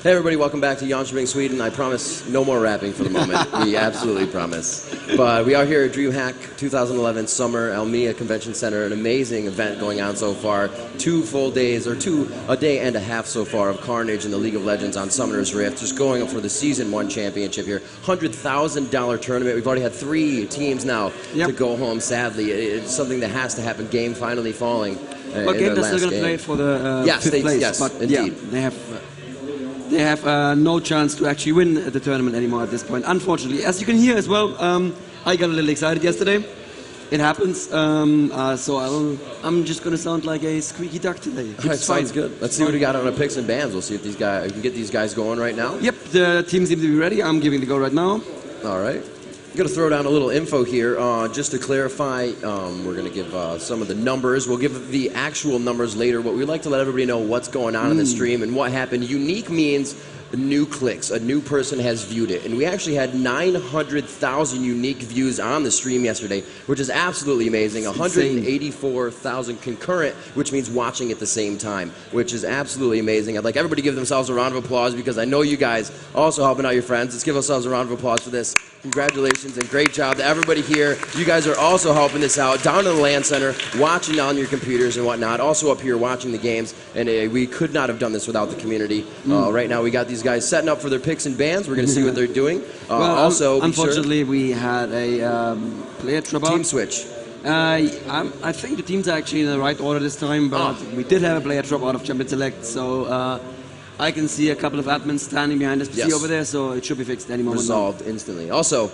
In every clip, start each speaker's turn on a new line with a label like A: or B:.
A: Hey everybody, welcome back to Championchip Sweden. I promise no more rapping for the moment. We absolutely promise. But we are here at DreamHack 2011 Summer Elmia Convention Center, an amazing event going on so far. 2 full days, or a day and a half so far of carnage in the League of Legends on Summoner's Rift, just going up for the Season 1 championship here. $100,000 tournament. We've already had 3 teams now to go home, sadly. It's something that has to happen. Game finally falling.
B: But Game is still going to play for the fifth place.
A: Yes,
B: but
A: indeed.
B: Yeah, they have no chance to actually win the tournament anymore at this point, unfortunately. As you can hear as well, I got a little excited yesterday. It happens, so I'm just going to sound like a squeaky duck today.
A: Alright, sounds good. Let's see what we got on our picks and bans. We'll see if these guys, we can get these guys going right now.
B: Yep, the team seems to be ready. I'm giving the go right now.
A: Alright. I'm going to throw down a little info here just to clarify. We're going to give some of the numbers. We'll give the actual numbers later, but we'd like to let everybody know what's going on in the stream and what happened. Unique means new clicks. A new person has viewed it. And we actually had 900,000 unique views on the stream yesterday, which is absolutely amazing. 184,000 concurrent, which means watching at the same time, which is absolutely amazing. I'd like everybody to give themselves a round of applause because I know you guys also helping out your friends. Let's give ourselves a round of applause for this. Congratulations and great job to everybody here. You guys are also helping this out down in the LAN center, watching on your computers and whatnot. Also up here watching the games, and we could not have done this without the community. Right now we got these guys setting up for their picks and bans. We're going to see what they're doing.
B: Well, also, unfortunately, we had a player dropout.
A: Team switch.
B: I think the teams are actually in the right order this time, but we did have a player drop out of Champion Select, so I can see a couple of admins standing behind us over there, so it should be fixed any moment.
A: Resolved instantly. Also,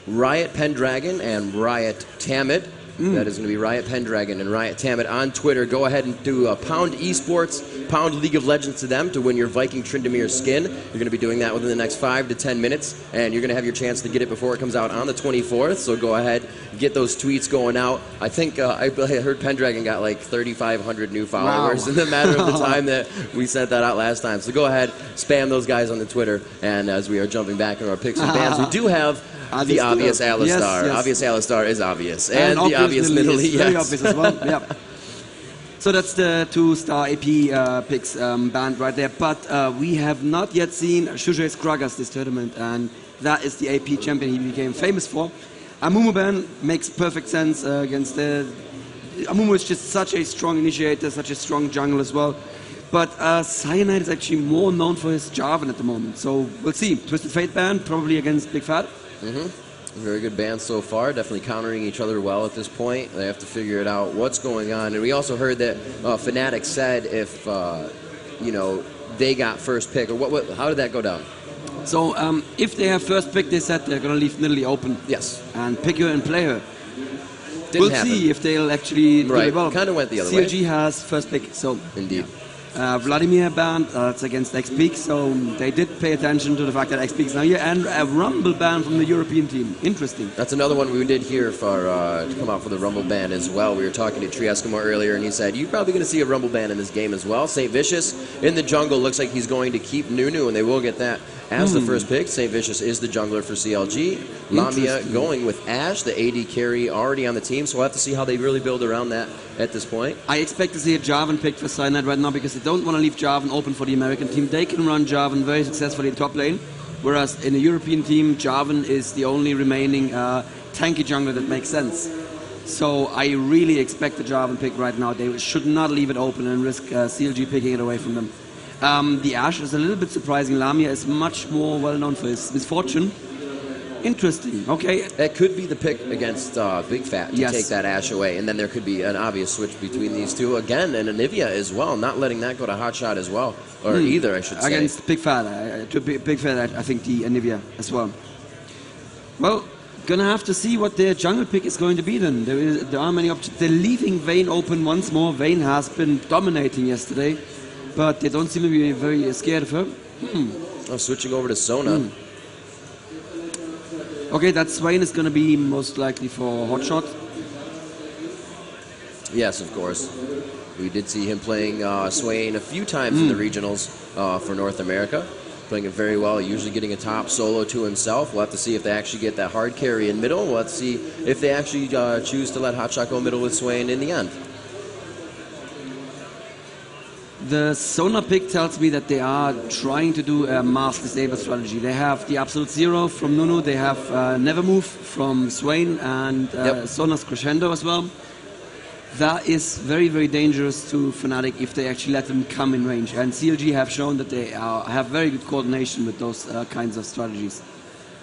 A: Riot Pendragon and Riot Tamid. That is going to be Riot Pendragon and Riot Tamid on Twitter. Go ahead and do Pound Esports, Pound League of Legends to them to win your Viking Tryndamere skin. You're going to be doing that within the next 5 to 10 minutes, and you're going to have your chance to get it before it comes out on the 24th. So go ahead, get those tweets going out. I think I heard Pendragon got like 3,500 new followers in the matter of the time that we sent that out last time. So go ahead, spam those guys on the Twitter. And as we are jumping back into our picks and bans, we do have the obvious Alistar. Yes. Obvious Alistar is obvious. And the obvious Middle East.
B: Very obvious as well. Yep. So that's the 2-star AP picks band right there. But we have not yet seen Shujais Kragas this tournament, and that is the AP champion he became famous for. Amumu ban makes perfect sense against the... Amumu is just such a strong initiator, such a strong jungle as well. But Cyanide is actually more known for his Jarvan at the moment. So we'll see. Twisted Fate ban, probably against Big Fat.
A: Very good band so far, definitely countering each other well at this point. They have to figure it out what's going on. And we also heard that Fnatic said if, you know, they got first pick, or how did that go down?
B: So if they have first pick, they said they're going to leave Nidalee open.
A: Yes.
B: And pick her and play her.
A: Didn't
B: we'll see if they'll actually do it well.
A: Kind of went the other way.
B: CLG has first pick, so...
A: Indeed.
B: Vladimir ban, that's against XPeak, so they did pay attention to the fact that XPeak is now here, and a Rumble ban from the European team. Interesting.
A: That's another one we did here for to come out for the Rumble ban as well. We were talking to Tree Eskimo earlier, and he said, you're probably going to see a Rumble ban in this game as well. St. Vicious in the jungle looks like he's going to keep Nunu, and they will get that as the first pick. St. Vicious is the jungler for CLG. Lamia going with Ashe, the AD carry already on the team, so we'll have to see how they really build around that at this point.
B: I expect to see a Jarvan pick for Cyanide right now because they don't want to leave Jarvan open for the American team. They can run Jarvan very successfully in top lane, whereas in the European team, Jarvan is the only remaining tanky jungler that makes sense. So I really expect the Jarvan pick right now. They should not leave it open and risk CLG picking it away from them. The Ashe is a little bit surprising. Lamia is much more well known for his misfortune. Interesting. Okay.
A: That could be the pick against Big Fat to take that Ashe away, and then there could be an obvious switch between these two again, and Anivia as well, not letting that go to Hotshot as well, or either, I should say.
B: Against Big Fat, Big Fat, I think the Anivia as well. Well, gonna have to see what their jungle pick is going to be then. There are many options. They're leaving Vayne open once more. Vayne has been dominating yesterday, but they don't seem to be very scared of her.
A: Oh, switching over to Sona.
B: Okay, that Swain is going to be most likely for Hotshot.
A: Yes, of course. We did see him playing Swain a few times in the regionals for North America. Playing it very well, usually getting a top solo to himself. We'll have to see if they actually get that hard carry in middle. We'll have to see if they actually choose to let Hotshot go middle with Swain in the end.
B: The Sona pick tells me that they are trying to do a mass disable strategy. They have the Absolute Zero from Nunu, they have Never Move from Swain, and Sona's Crescendo as well. That is very, very dangerous to Fnatic if they actually let them come in range. And CLG have shown that they have very good coordination with those kinds of strategies.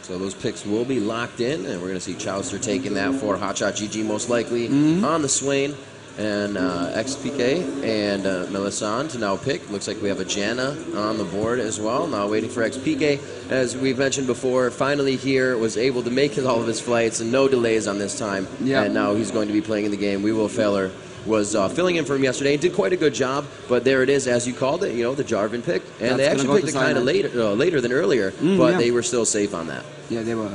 A: So those picks will be locked in, and we're going to see Chowster taking that for Hotshot GG most likely on the Swain. And XPK and Melisande to now pick. Looks like we have a Janna on the board as well. Now waiting for XPK. As we've mentioned before, finally here was able to make all of his flights and no delays on this time. Yeah. And now he's going to be playing in the game. We Will Feller was filling in for him yesterday and did quite a good job. But there it is, as you called it, you know, the Jarvan pick. And they actually picked it kind of later than earlier, but they were still safe on that.
B: Yeah, they were.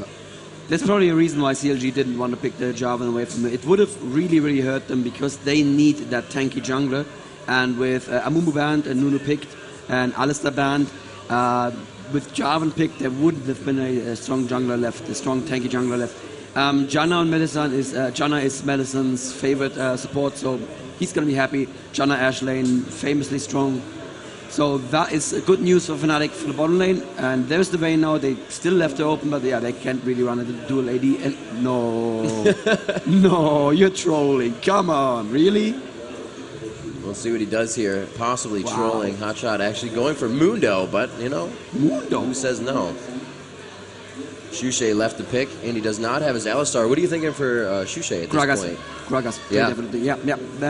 B: There's probably a reason why CLG didn't want to pick the Jarvan away from it. It would have really, really hurt them because they need that tanky jungler. And with Amumu banned and Nunu picked and Alistar banned, with Jarvan picked, there wouldn't have been a strong jungler left, a strong tanky jungler left. Janna on Melisande is Janna is Melisande's favorite support, so he's going to be happy. Janna Ash lane, famously strong. So that is good news for Fnatic for the bottom lane. And there's the Vayne now. They still left it open, but yeah, they can't really run a dual AD. And no, no, you're trolling. Come on, really?
A: We'll see what he does here. Possibly trolling. Hotshot actually going for Mundo, but you know,
B: Mundo.
A: Who says no? Shushay left the pick, and he does not have his Alistar. What are you thinking for Shushay at this point?
B: Gragas.
A: Yeah.
B: Definitely. Yeah.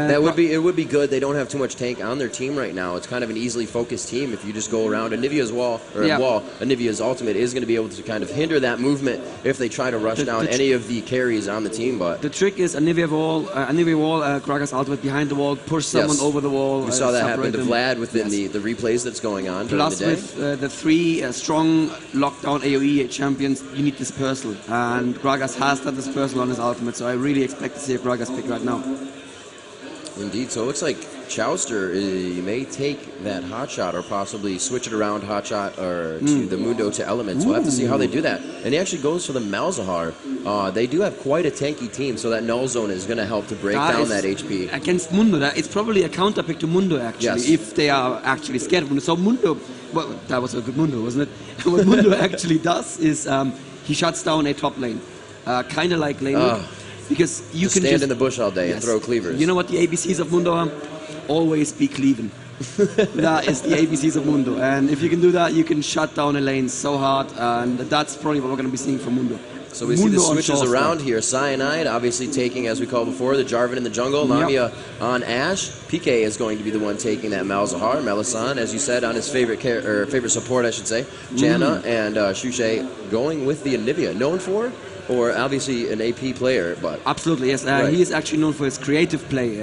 A: It would be good. They don't have too much tank on their team right now. It's kind of an easily focused team if you just go around. Anivia's Anivia's ultimate is going to be able to kind of hinder that movement if they try to rush down any of the carries on the team. But
B: the trick is Anivia wall, Gragas ultimate behind the wall, push someone over the wall.
A: We saw that happen to Vlad within the replays that's going on.
B: Plus
A: during the
B: day. With the three strong lockdown AoE champions, you need dispersal, and Gragas has that dispersal on his ultimate, so I really expect to see a Gragas pick right now.
A: Indeed, so it looks like Chowster may take that Hotshot or possibly switch it around Hotshot or to the Mundo to Elements. We'll have to see how they do that. And he actually goes for the Malzahar. They do have quite a tanky team, so that null zone is going to help to break down that HP.
B: Against Mundo, it's probably a counter pick to Mundo actually, if they are actually scared of Mundo. So Mundo, well, that was a good Mundo, wasn't it? What Mundo actually does is he shuts down a top lane, kind of like lane. Because you can
A: stand in the bush all day and throw cleavers.
B: You know what the ABCs of Mundo are? Always be cleaving. That is the ABCs of Mundo. And if you can do that, you can shut down a lane so hard. And that's probably what we're going to be seeing from Mundo.
A: So we see the switches around here. Cyanide obviously taking, as we called before, the Jarvan in the jungle. Lamia on Ashe. PK is going to be the one taking that Malzahar. Melisande, as you said, on his favorite support, I should say. Janna and Shushay going with the Anivia. Known for? Or obviously an AP player, but...
B: Absolutely, yes. He is actually known for his creative play.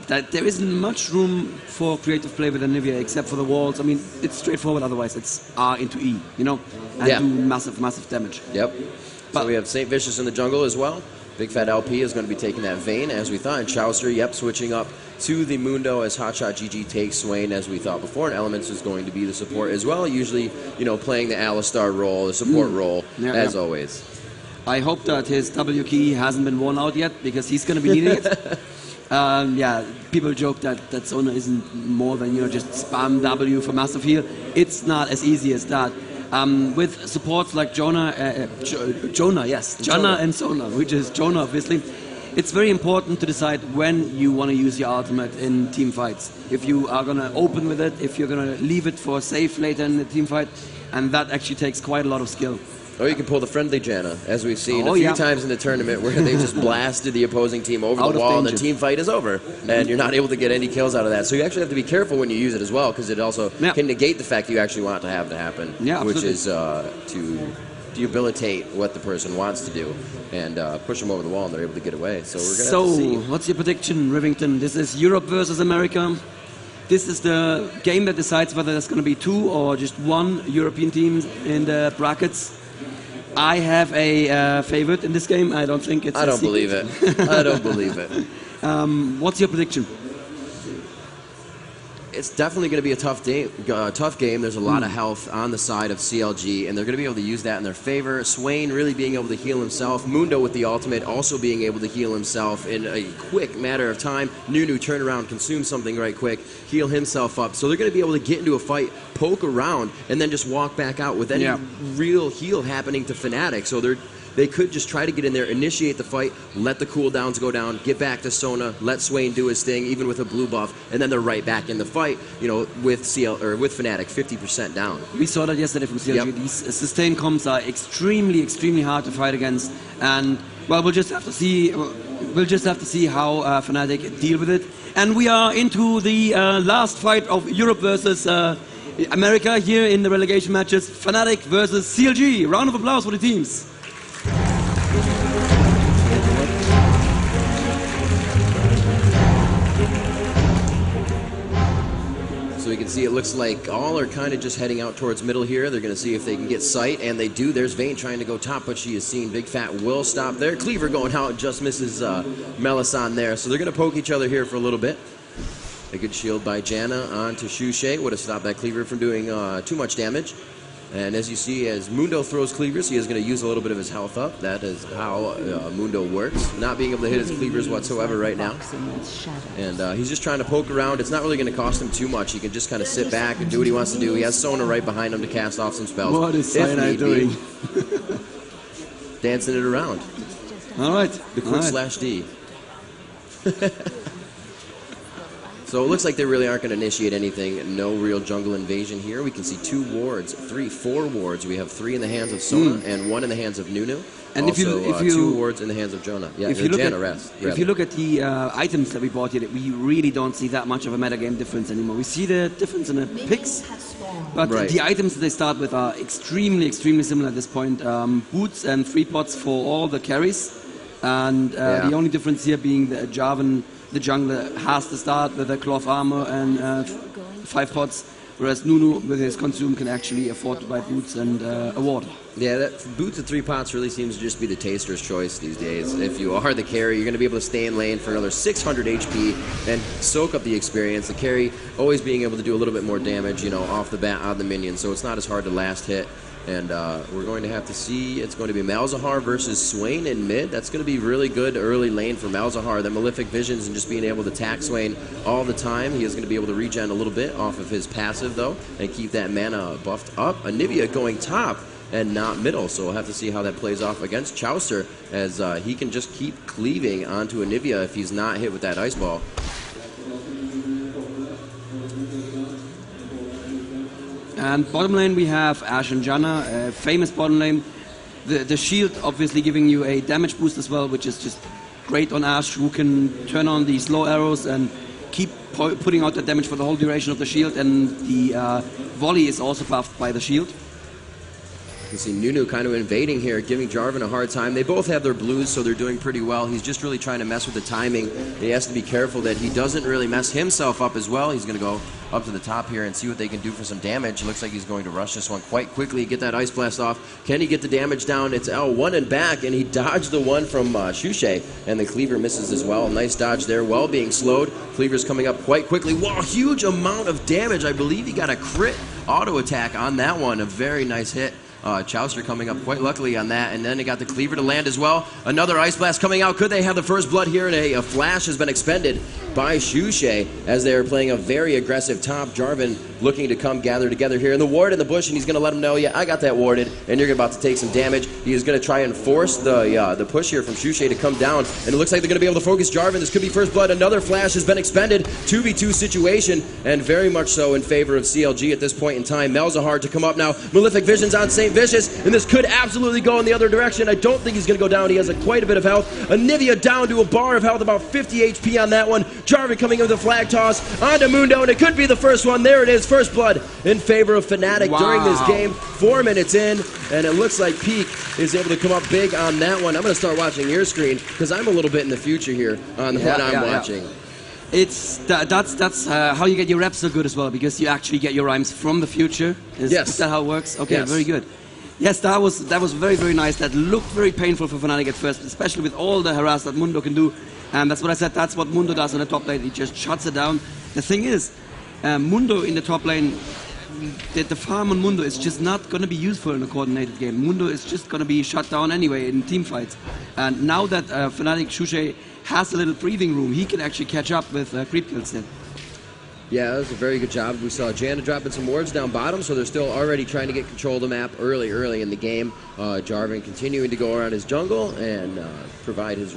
B: That there isn't much room for creative play with Anivia except for the walls. I mean, it's straightforward otherwise. It's R into E, you know? And do massive, massive damage.
A: Yep. But so we have St. Vicious in the jungle as well. Big Fat LP is going to be taking that Vayne, as we thought. And Chowster, switching up to the Mundo as Hotshot GG takes Swain, as we thought before. And Elements is going to be the support as well. Usually, you know, playing the Alistar role, the support role, as always.
B: I hope that his W key hasn't been worn out yet, because he's going to be needing it. People joke that Sona isn't more than, you know, just spam W for massive heal. It's not as easy as that. With supports like Janna and Sona, which is Jonah obviously, it's very important to decide when you want to use your ultimate in team fights. If you are going to open with it, if you're going to leave it for safe later in the team fight, and that actually takes quite a lot of skill.
A: Or you can pull the friendly Janna, as we've seen a few times in the tournament, where they just blasted the opposing team over the wall and the team fight is over. And you're not able to get any kills out of that. So you actually have to be careful when you use it as well, because it also can negate the fact you actually want to have to happen, which is to debilitate what the person wants to do and push them over the wall, and they're able to get away. So we're going to have to see.
B: What's your prediction, Rivington? This is Europe versus America. This is the game that decides whether there's going to be two or just one European team in the brackets. I have a favorite in this game. I don't think it's.
A: I don't believe it. I don't believe it.
B: What's your prediction?
A: it's definitely going to be a tough game. There's a lot of health on the side of CLG, and they're going to be able to use that in their favor. Swain really being able to heal himself. Mundo with the ultimate also being able to heal himself in a quick matter of time. Nunu turn around, consume something right quick, heal himself up. So they're going to be able to get into a fight, poke around, and then just walk back out with any real heal happening to Fnatic. So they could just try to get in there, initiate the fight, let the cooldowns go down, get back to Sona, let Swain do his thing, even with a blue buff, and then they're right back in the fight, you know, with Fnatic 50% down.
B: We saw that yesterday from CLG. These sustained comps are extremely, extremely hard to fight against, and well, we'll just have to see. We'll just have to see how Fnatic deal with it. And we are into the last fight of Europe versus America here in the relegation matches. Fnatic versus CLG. Round of applause for the teams.
A: So we can see it looks like all are kind of just heading out towards middle here. They're going to see if they can get sight, and they do. There's Vayne trying to go top, but she is seen. Big Fat will stop there. Cleaver going out, just misses Melisson there. So they're going to poke each other here for a little bit. A good shield by Janna onto Shushay. Would have stopped that Cleaver from doing too much damage. And as you see, as Mundo throws Cleavers, he is going to use a little bit of his health up. That is how Mundo works. Not being able to hit his Cleavers whatsoever right now. And he's just trying to poke around. It's not really going to cost him too much. He can just kind of sit back and do what he wants to do. He has Sona right behind him to cast off some spells.
B: What is Cyanide doing?
A: Dancing it around.
B: All right.
A: The quick slash D. So it looks like they really aren't going to initiate anything. No real jungle invasion here. We can see 2 wards, 4 wards. We have 3 in the hands of Sona and 1 in the hands of Nunu.
B: And
A: also,
B: if you
A: 2 wards in the hands of Jonah. Yeah,
B: if you look
A: Janna
B: at the items that we bought here, we really don't see that much of a metagame difference anymore. We see the difference in the picks, but the items that they start with are extremely, extremely similar at this point. Boots and 3 pots for all the carries, and the only difference here being the Jarvan, the jungler, has to start with a cloth armor and 5 pots, whereas Nunu with his consume can actually afford to buy boots and a ward.
A: Yeah, that boots at 3 pots really seems to just be the taster's choice these days. If you are the carry, you're going to be able to stay in lane for another 600 HP and soak up the experience. The carry always being able to do a little bit more damage, you know, off the bat on the minion, so it's not as hard to last hit. And we're going to have to see, it's going to be Malzahar versus Swain in mid. That's going to be really good early lane for Malzahar. The Malefic Visions and just being able to attack Swain all the time. He is going to be able to regen a little bit off of his passive, though, and keep that mana buffed up. Anivia going top and not middle, so we'll have to see how that plays off against Chaucer, as he can just keep cleaving onto Anivia if he's not hit with that Ice Ball.
B: And bottom lane we have Ashe and Janna, famous bottom lane. The shield obviously giving you a damage boost as well, which is just great on Ashe, who can turn on these slow arrows and keep putting out the damage for the whole duration of the shield, and the volley is also buffed by the shield.
A: You can see Nunu kind of invading here, giving Jarvan a hard time. They both have their blues, so they're doing pretty well. He's just really trying to mess with the timing. He has to be careful that he doesn't really mess himself up as well. He's going to go up to the top here and see what they can do for some damage. Looks like he's going to rush this one quite quickly, get that Ice Blast off. Can he get the damage down? It's L1 and back, and he dodged the one from Shushay, and the Cleaver misses as well. Nice dodge there, well being slowed. Cleaver's coming up quite quickly. Wow, huge amount of damage. I believe he got a crit auto attack on that one. A very nice hit. Chaucer coming up quite luckily on that, and then they got the Cleaver to land as well. Another Ice Blast coming out. Could they have the first blood here? And a flash has been expended by Shushay as they are playing a very aggressive top. Jarvan looking to come gather together here. And the ward in the bush, and he's going to let him know, yeah, I got that warded, and you're about to take some damage. He is going to try and force the push here from Shushay to come down, and it looks like they're going to be able to focus Jarvan. This could be first blood. Another flash has been expended. 2v2 situation, and very much so in favor of CLG at this point in time. Malzahar to come up now. Malefic Visions on St. Vicious, and this could absolutely go in the other direction. I don't think he's going to go down. He has quite a bit of health. Anivia down to a bar of health, about 50 HP on that one. Jarvan coming in with a flag toss onto Mundo, and it could be the first one. There it is, first blood in favor of Fnatic during this game. 4 minutes in, and it looks like Peak is able to come up big on that one. I'm going to start watching your screen because I'm a little bit in the future here on what I'm watching.
B: It's that's how you get your reps so good as well, because you actually get your rhymes from the future. Is that how it works? Okay, very good. Yes, that was very, very nice. That looked very painful for Fnatic at first, especially with all the harass that Mundo can do. And that's what I said, that's what Mundo does on the top lane. He just shuts it down. The thing is, Mundo in the top lane, the farm on Mundo is just not going to be useful in a coordinated game. Mundo is just going to be shut down anyway in team fights. And now that Fnatic Shushay has a little breathing room, he can actually catch up with creep kills then.
A: Yeah, that was a very good job. We saw Janna dropping some wards down bottom, so they're still already trying to get control of the map early in the game. Jarvan continuing to go around his jungle and provide his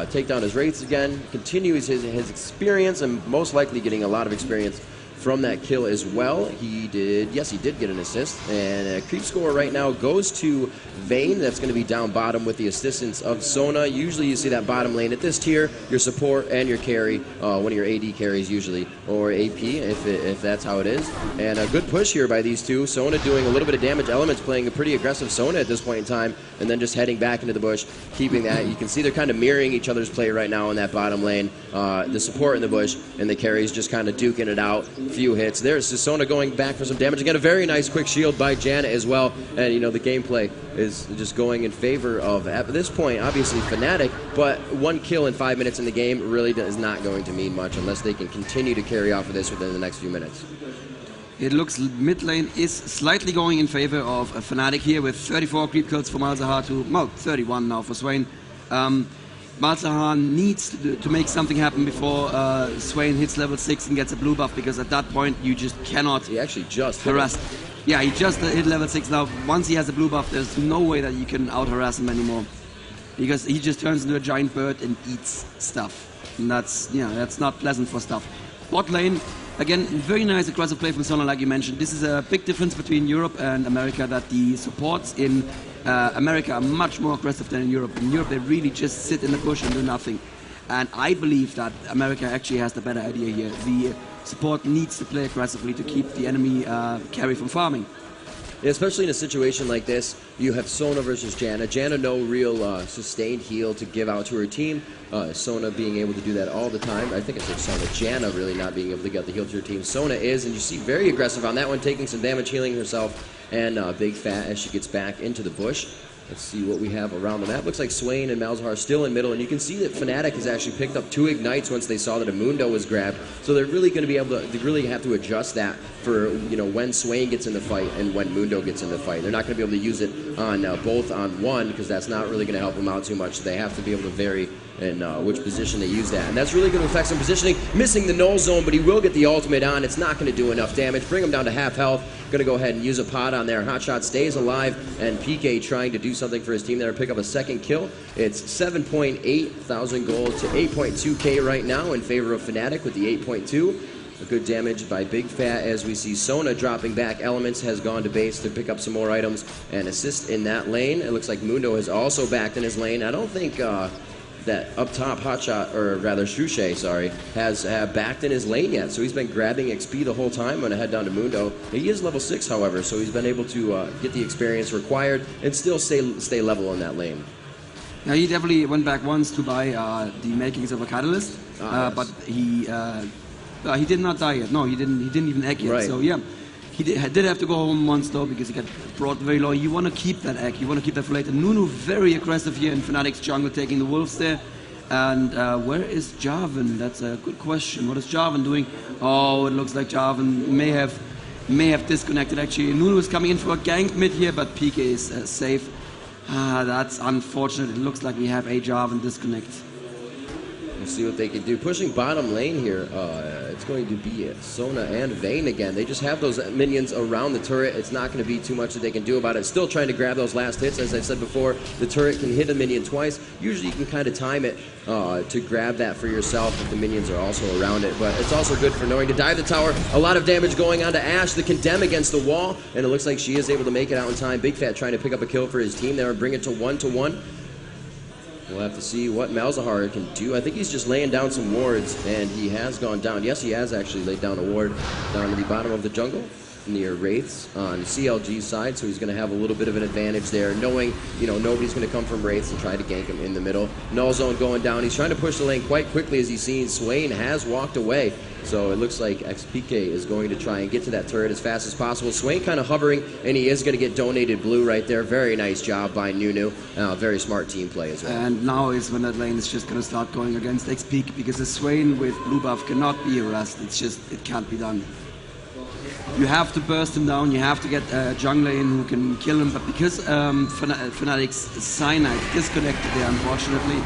A: take down his wraiths again. Continues his experience and most likely getting a lot of experience from that kill as well. He did get an assist, and creep score right now goes to Vayne. That's going to be down bottom with the assistance of Sona. Usually you see that bottom lane at this tier, your support and your carry, one of your AD carries usually, or AP if that's how it is. And a good push here by these two. Sona doing a little bit of damage, Elements playing a pretty aggressive Sona at this point in time, and then just heading back into the bush, keeping that. You can see they're kind of mirroring each other's play right now in that bottom lane. The support in the bush and the carries just kind of duking it out. Few hits. There's Sona going back for some damage. Again, a very nice quick shield by Janna as well. And, you know, the gameplay is just going in favor of, at this point, obviously Fnatic, but 1 kill in 5 minutes in the game really is not going to mean much unless they can continue to carry off of this within the next few minutes.
B: It looks mid lane is slightly going in favor of Fnatic here with 34 creep kills for Malzahar to, well, 31 now for Swain. Malzahar needs to make something happen before Swain hits level 6 and gets a blue buff, because at that point you just cannot.
A: He actually just
B: harass. Yeah, he just hit level 6 now. Once he has a blue buff, there's no way that you can out harass him anymore, because he just turns into a giant bird and eats stuff, and that's not pleasant for stuff. Bot lane, again, very nice aggressive play from Sona, like you mentioned. This is a big difference between Europe and America, that the supports in America are much more aggressive than in Europe. In Europe, they really just sit in the bush and do nothing. And I believe that America actually has the better idea here. The support needs to play aggressively to keep the enemy carry from farming.
A: Yeah, especially in a situation like this, you have Sona versus Janna. Janna, no real sustained heal to give out to her team. Sona being able to do that all the time. I think I said Sona. Janna really not being able to get the heal to her team. Sona is, and you see very aggressive on that one, taking some damage, healing herself, and Big Fat as she gets back into the bush. Let's see what we have around the map. Looks like Swain and Malzahar are still in middle, and you can see that Fnatic has actually picked up 2 ignites once they saw that a Mundo was grabbed. So they're really going to be able to, they really have to adjust that for, you know, when Swain gets in the fight and when Mundo gets in the fight. They're not going to be able to use it on both on one, because that's not really going to help them out too much. They have to be able to vary in which position they use that. And that's really going to affect some positioning. Missing the null zone, but he will get the ultimate on. It's not going to do enough damage. Bring him down to half health. Going to go ahead and use a pod on there. Hotshot stays alive, and PK trying to do something for his team there, pick up a second kill. It's 7.8 thousand gold to 8.2k right now in favor of Fnatic with the 8.2. A good damage by Big Fat as we see Sona dropping back. Elements has gone to base to pick up some more items and assist in that lane. It looks like Mundo has also backed in his lane. I don't think that up top Hotshot, or rather Shushay, sorry, has backed in his lane yet. So he's been grabbing XP the whole time. I'm going to head down to Mundo. He is level 6, however, so he's been able to get the experience required and still stay level in that lane.
B: Now, he definitely went back once to buy the makings of a catalyst,
A: yes.
B: but he did not die yet. No, he didn't even egg yet.
A: Right.
B: So yeah, he did have to go home once though, because he got brought very low. You want to keep that egg. You want to keep that for later. Nunu very aggressive here in Fnatic's jungle, taking the wolves there. And where is Jarvan? That's a good question. What is Jarvan doing? Oh, it looks like Jarvan may have disconnected actually. Nunu is coming in for a gank mid here, but PK is safe. That's unfortunate. It looks like we have a Jarvan disconnect.
A: We'll see what they can do. Pushing bottom lane here, it's going to be Sona and Vayne again. They just have those minions around the turret. It's not going to be too much that they can do about it. Still trying to grab those last hits. As I said before, the turret can hit a minion twice. Usually you can kind of time it to grab that for yourself if the minions are also around it. But it's also good for knowing to dive the tower. A lot of damage going on to Ashe. The condemn against the wall, and it looks like she is able to make it out in time. Big Fat trying to pick up a kill for his team there and bring it to 1-1. We'll have to see what Malzahar can do. I think he's just laying down some wards, and he has gone down. Yes, he has actually laid down a ward down to the bottom of the jungle. near Wraiths on CLG's side, so he's going to have a little bit of an advantage there, knowing, you know, nobody's going to come from Wraiths and try to gank him in the middle. Null Zone going down. He's trying to push the lane quite quickly as he's seen Swain has walked away. So it looks like XPK is going to try and get to that turret as fast as possible. Swain kind of hovering, and he is going to get donated blue right there. Very nice job by Nunu. Very smart team play as well.
B: And now is when that lane is just going to start going against XP, because the Swain with blue buff cannot be harassed. It's just, it can't be done. You have to burst him down, you have to get a jungler in who can kill him, but because Fnatic's Cyanide disconnected there, unfortunately,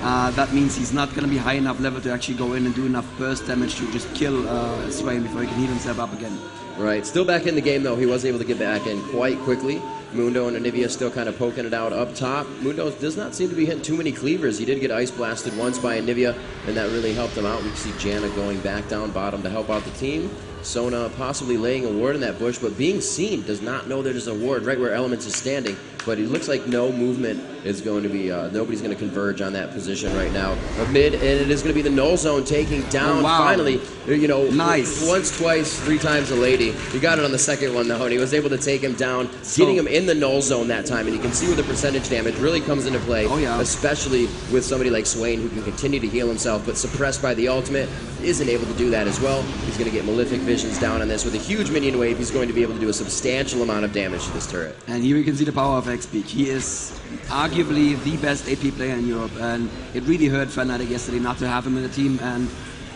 B: that means he's not going to be high enough level to actually go in and do enough burst damage to just kill Swain before he can heal himself up again.
A: Right, still back in the game though. He was able to get back in quite quickly. Mundo and Anivia still kind of poking it out up top. Mundo does not seem to be hitting too many cleavers. He did get ice blasted once by Anivia, and that really helped him out. We can see Janna going back down bottom to help out the team. Sona possibly laying a ward in that bush, but being seen does not know there's a ward right where Elements is standing. But it looks like no movement is going to be, nobody's going to converge on that position right now. Mid, and it is going to be the Null Zone taking down, finally, you know,
B: nice.
A: Once, twice, 3 times a lady. He got it on the second one though, and he was able to take him down, getting him in the Null Zone that time. And you can see where the percentage damage really comes into play, especially with somebody like Swain who can continue to heal himself, but suppressed by the ultimate, isn't able to do that as well. He's going to get Malefic Visions down on this. With a huge minion wave, he's going to be able to do a substantial amount of damage to this turret.
B: And here we can see the power of XP. He is arguably the best AP player in Europe, and it really hurt Fnatic yesterday not to have him in the team. And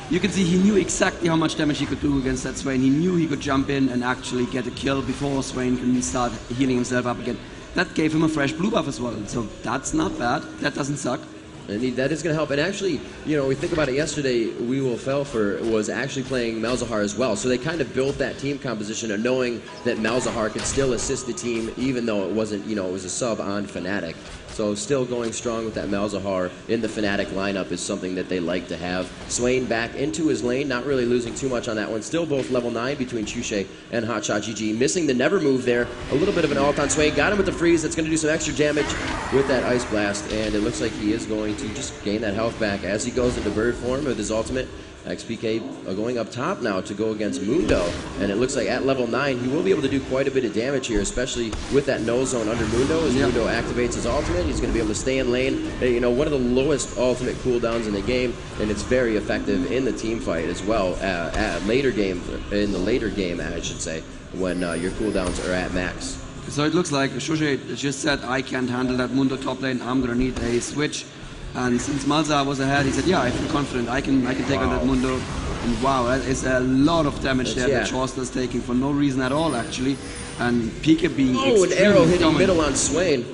B: you can see he knew exactly how much damage he could do against that Swain. He knew he could jump in and actually get a kill before Swain can start healing himself up again. That gave him a fresh blue buff as well, so that's not bad. That doesn't suck.
A: And that is going to help. And actually, you know, we think about it yesterday, We Will Felfer was actually playing Malzahar as well. So they kind of built that team composition of knowing that Malzahar could still assist the team, even though it wasn't, you know, it was a sub on Fnatic. So still going strong with that Malzahar in the Fnatic lineup is something that they like to have. Swain back into his lane, not really losing too much on that one. Still both level 9 between Chushe and Hotshot GG. Missing the Never move there. A little bit of an ult on Swain. Got him with the freeze. That's going to do some extra damage with that Ice Blast. And it looks like he is going to just gain that health back as he goes into bird form with his ultimate. XPK going up top now to go against Mundo, and it looks like at level 9 he will be able to do quite a bit of damage here, especially with that Null Zone under Mundo. As Mundo activates his ultimate, he's going to be able to stay in lane. You know, one of the lowest ultimate cooldowns in the game, and it's very effective in the team fight as well. In the later game, I should say, when your cooldowns are at max.
B: So it looks like Shushe just said, I can't handle that Mundo top lane, I'm going to need a switch. And since Malza was ahead, he said, yeah, I feel confident, I can take on that Mundo. And wow, that is a lot of damage there that Chaucer's taking for no reason at all, actually. And Pika being
A: an arrow hitting middle on Swain.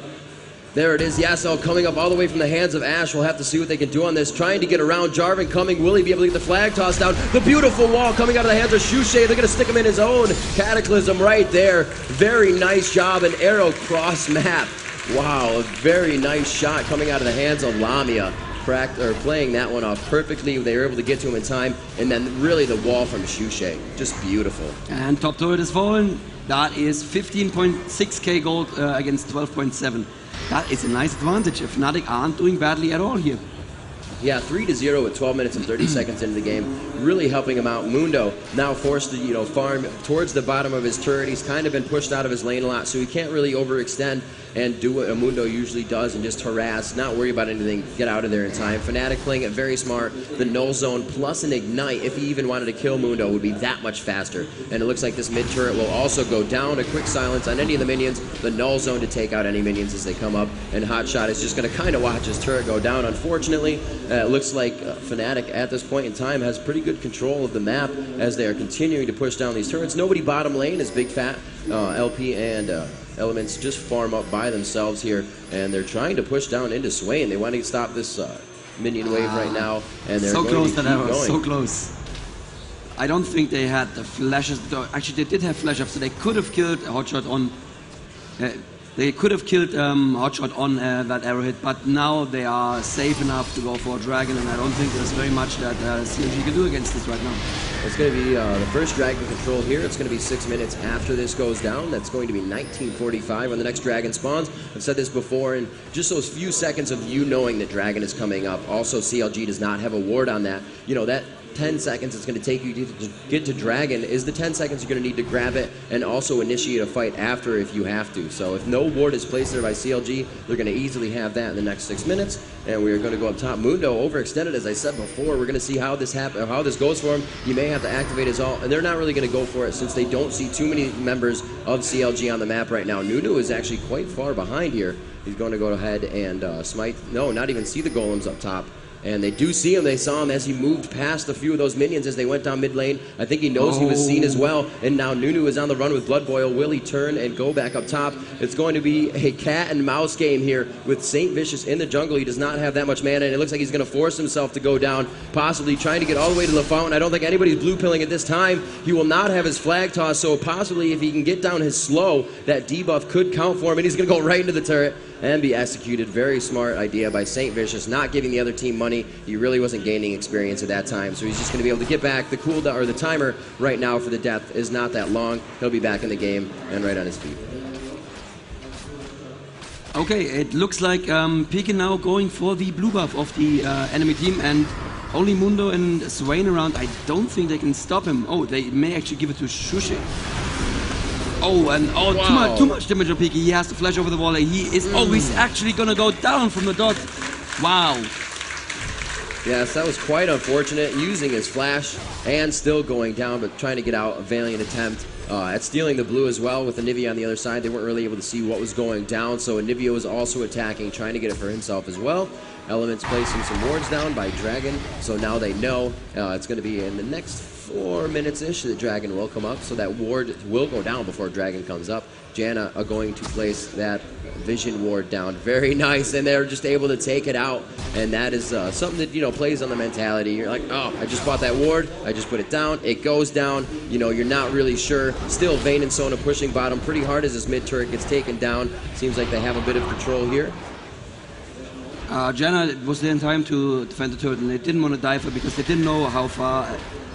A: There it is, Yasuo coming up all the way from the hands of Ashe. We'll have to see what they can do on this. Trying to get around, Jarvan coming. Will he be able to get the flag tossed down? The beautiful wall coming out of the hands of Shushe. They're going to stick him in his own Cataclysm right there. Very nice job, an arrow cross map. Wow, a very nice shot coming out of the hands of Lamia. Playing that one off perfectly. They were able to get to him in time, and then really the wall from Shushe. Just beautiful.
B: And top turret is fallen. That is 15.6k gold against 12.7. That is a nice advantage. Fnatic aren't doing badly at all here.
A: Yeah, 3-0 with 12 minutes and 30 seconds into the game, really helping him out. Mundo now forced to, you know, farm towards the bottom of his turret. He's kind of been pushed out of his lane a lot, so he can't really overextend and do what a Mundo usually does and just harass, not worry about anything, get out of there in time. Fnatic playing it very smart. The Null Zone plus an Ignite, if he even wanted to kill Mundo, would be that much faster. And it looks like this mid turret will also go down. A quick silence on any of the minions. The Null Zone to take out any minions as they come up. And Hotshot is just going to kind of watch his turret go down. Unfortunately, it looks like Fnatic at this point in time has pretty good control of the map as they are continuing to push down these turrets. Nobody bottom lane is Big Fat, LP, and Elements just farm up by themselves here, and they're trying to push down into Swain. They want to stop this minion wave right now, and they're
B: so
A: going
B: close
A: to keep
B: that arrow,
A: going.
B: so close. I don't think they had the flashes. Actually, they did have flash ups, so they could have killed Hotshot on. Hotshot on that arrowhead, but now they are safe enough to go for a dragon, and I don't think there's very much that CLG can do against this right now.
A: It's going to be the first dragon control here. It's going to be 6 minutes after this goes down. That's going to be 19:45 when the next dragon spawns. I've said this before, and just those few seconds of you knowing that dragon is coming up. Also, CLG does not have a ward on that. You know, that 10 seconds it's going to take you to get to Dragon is the 10 seconds you're going to need to grab it and also initiate a fight after if you have to. So if no ward is placed there by CLG, they're going to easily have that in the next 6 minutes. And we're going to go up top. Mundo overextended, as I said before. We're going to see how this how this goes for him. He may have to activate his ult, and they're not really going to go for it since they don't see too many members of CLG on the map right now. Nunu is actually quite far behind here. He's going to go ahead and smite. No, not even see the golems up top. And they do see him. They saw him as he moved past a few of those minions as they went down mid lane. I think he knows he was seen as well. And now Nunu is on the run with Blood Boil. Will he turn and go back up top? It's going to be a cat and mouse game here with St. Vicious in the jungle. He does not have that much mana, and it looks like he's going to force himself to go down, possibly trying to get all the way to the fountain. I don't think anybody's blue pilling at this time. He will not have his flag toss, so possibly if he can get down his slow, that debuff could count for him, and he's going to go right into the turret and be executed. Very smart idea by St. Vicious, not giving the other team money. He really wasn't gaining experience at that time, so he's just going to be able to get back. The cooldown, or the timer right now for the death is not that long. He'll be back in the game and right on his feet.
B: Okay, it looks like Pekin now going for the blue buff of the enemy team, and only Mundo and Swain around. I don't think they can stop him. Oh, they may actually give it to Shushe. Oh, and wow. too much damage on Peaky. He has to flash over the wall. He is. Oh, he's actually gonna go down from the dot. Wow.
A: Yes, that was quite unfortunate. Using his flash and still going down, but trying to get out. A valiant attempt at stealing the blue as well with Anivia on the other side. They weren't really able to see what was going down, so Anivia was also attacking, trying to get it for himself as well. Elements placing some wards down by Dragon, so now they know it's going to be in the next 4 minutes-ish that Dragon will come up, so that ward will go down before Dragon comes up. Janna are going to place that Vision ward down. Very nice, and they're just able to take it out, and that is something that, you know, plays on the mentality. You're like, oh, I just bought that ward, I just put it down, it goes down, you know, you're not really sure. Still, Vayne and Sona pushing bottom pretty hard as this mid turret gets taken down. Seems like they have a bit of control here.
B: Janna was there in time to defend the turret, and they didn't want to dive her because they didn't know how far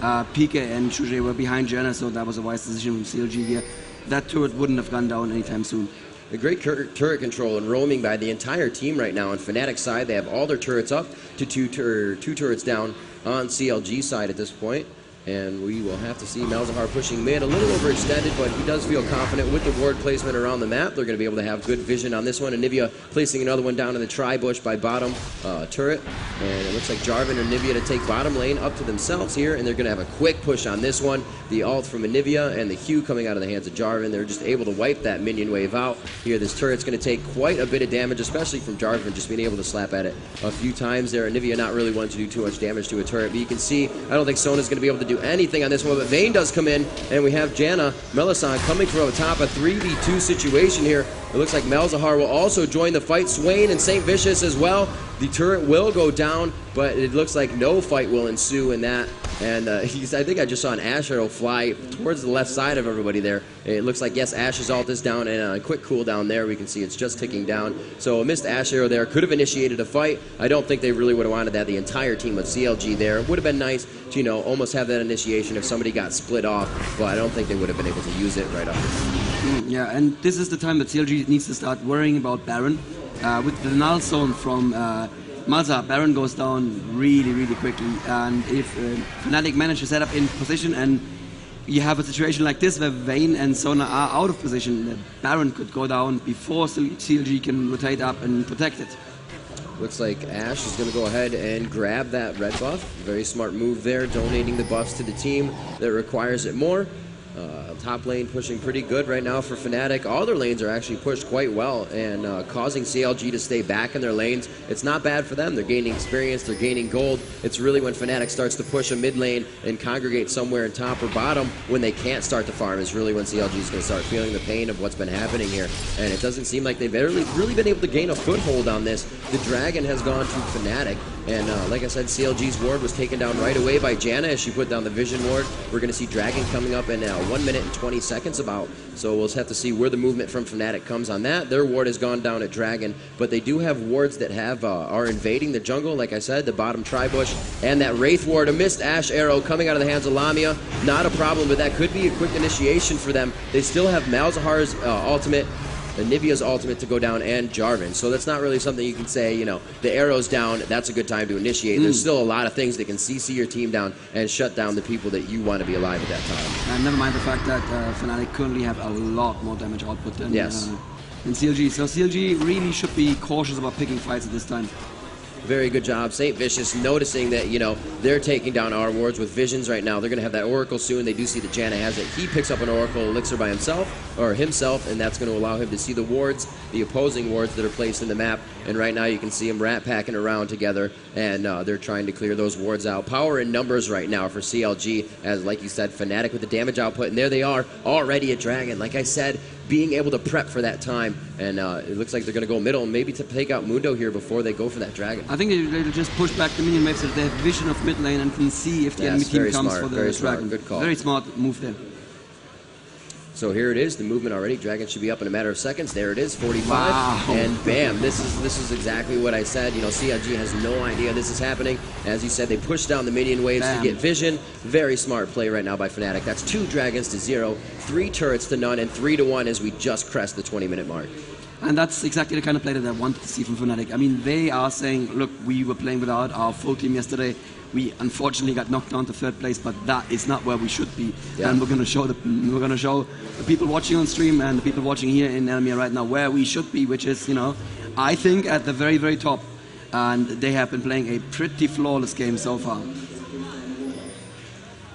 B: Pike and Shushe were behind Janna, so that was a wise decision from CLG here. That turret wouldn't have gone down anytime soon.
A: A great turret control and roaming by the entire team right now. On Fnatic's side, they have all their turrets up to two turrets down on CLG side at this point. And we will have to see Malzahar pushing mid, a little overextended, but he does feel confident with the ward placement around the map. They're going to be able to have good vision on this one. And Anivia placing another one down in the tri-bush by bottom turret. And it looks like Jarvan and Anivia to take bottom lane up to themselves here, and they're going to have a quick push on this one. The ult from Anivia and the Q coming out of the hands of Jarvan. They're just able to wipe that minion wave out. Here, this turret's going to take quite a bit of damage, especially from Jarvan just being able to slap at it a few times there. Anivia not really wanting to do too much damage to a turret, but you can see, I don't think Sona's going to be able to do anything on this one, but Vayne does come in, and we have Janna Melisande coming from the top, a 3v2 situation here. It looks like Malzahar will also join the fight. Swain and St. Vicious as well. The turret will go down, but it looks like no fight will ensue in that. And I think I just saw an Ashe arrow fly towards the left side of everybody there. It looks like, yes, Ashe's ult is down, and a quick cooldown there. We can see it's just ticking down. So a missed Ashe arrow there could have initiated a fight. I don't think they really would have wanted that. The entire team of CLG there would have been nice to, you know, almost have that initiation if somebody got split off, but I don't think they would have been able to use it right off.
B: Yeah, and this is the time that CLG needs to start worrying about Baron. With the null zone from Malza, Baron goes down really, really quickly. And if Fnatic manage to set up in position and you have a situation like this where Vayne and Sona are out of position, Baron could go down before CLG can rotate up and protect it.
A: Looks like Ashe is going to go ahead and grab that red buff. Very smart move there, donating the buffs to the team that requires it more. Top lane pushing pretty good right now for Fnatic. All their lanes are actually pushed quite well and causing CLG to stay back in their lanes. It's not bad for them. They're gaining experience. They're gaining gold. It's really when Fnatic starts to push a mid lane and congregate somewhere in top or bottom when they can't start to farm is really when CLG is going to start feeling the pain of what's been happening here. And it doesn't seem like they've really been able to gain a foothold on this. The Dragon has gone to Fnatic. And like I said, CLG's ward was taken down right away by Janna as she put down the Vision ward. We're going to see Dragon coming up in 1 minute and 20 seconds about. So we'll have to see where the movement from Fnatic comes on that. Their ward has gone down at Dragon, but they do have wards that have are invading the jungle. Like I said, the bottom tri-bush and that Wraith ward. A missed Ashe arrow coming out of the hands of Lamia. Not a problem, but that could be a quick initiation for them. They still have Malzahar's ultimate. Nivea's ultimate to go down and Jarvan. So that's not really something you can say, you know, the arrow's down, that's a good time to initiate. There's still a lot of things that can CC your team down and shut down the people that you want to be alive at that time.
B: And never mind the fact that Fnatic currently have a lot more damage output than CLG. So CLG really should be cautious about picking fights at this time.
A: Very good job. St. Vicious noticing that, you know, they're taking down our wards with visions right now. They're going to have that Oracle soon. They do see that Janna has it. He picks up an Oracle Elixir by himself, and that's going to allow him to see the wards, the opposing wards that are placed in the map. And right now you can see them rat packing around together, and they're trying to clear those wards out. Power in numbers right now for CLG, as like you said, Fnatic with the damage output. And there they are, already a dragon. Like I said, being able to prep for that time, and it looks like they're going to go middle and maybe to take out Mundo here before they go for that dragon.
B: I think they'll just push back the minion waves so that they have vision of mid lane and can see if the enemy team comes for the dragon.
A: Good call.
B: Very smart move there.
A: So here it is, the movement already. Dragon should be up in a matter of seconds. There it is, 45.
B: Wow.
A: And bam, this is exactly what I said. You know, CLG has no idea this is happening. As you said, they push down the minion waves to get vision. Very smart play right now by Fnatic. That's 2 dragons to 0, 3 turrets to none, and 3 to 1 as we just crest the 20-minute mark.
B: And that's exactly the kind of play that I wanted to see from Fnatic. I mean, they are saying, look, we were playing without our full team yesterday. We unfortunately got knocked down to 3rd place, but that is not where we should be. Yeah. And we're going to show the people watching on stream and the people watching here in Elmia right now where we should be, which is, you know, I think at the very, very top. And they have been playing a pretty flawless game so far.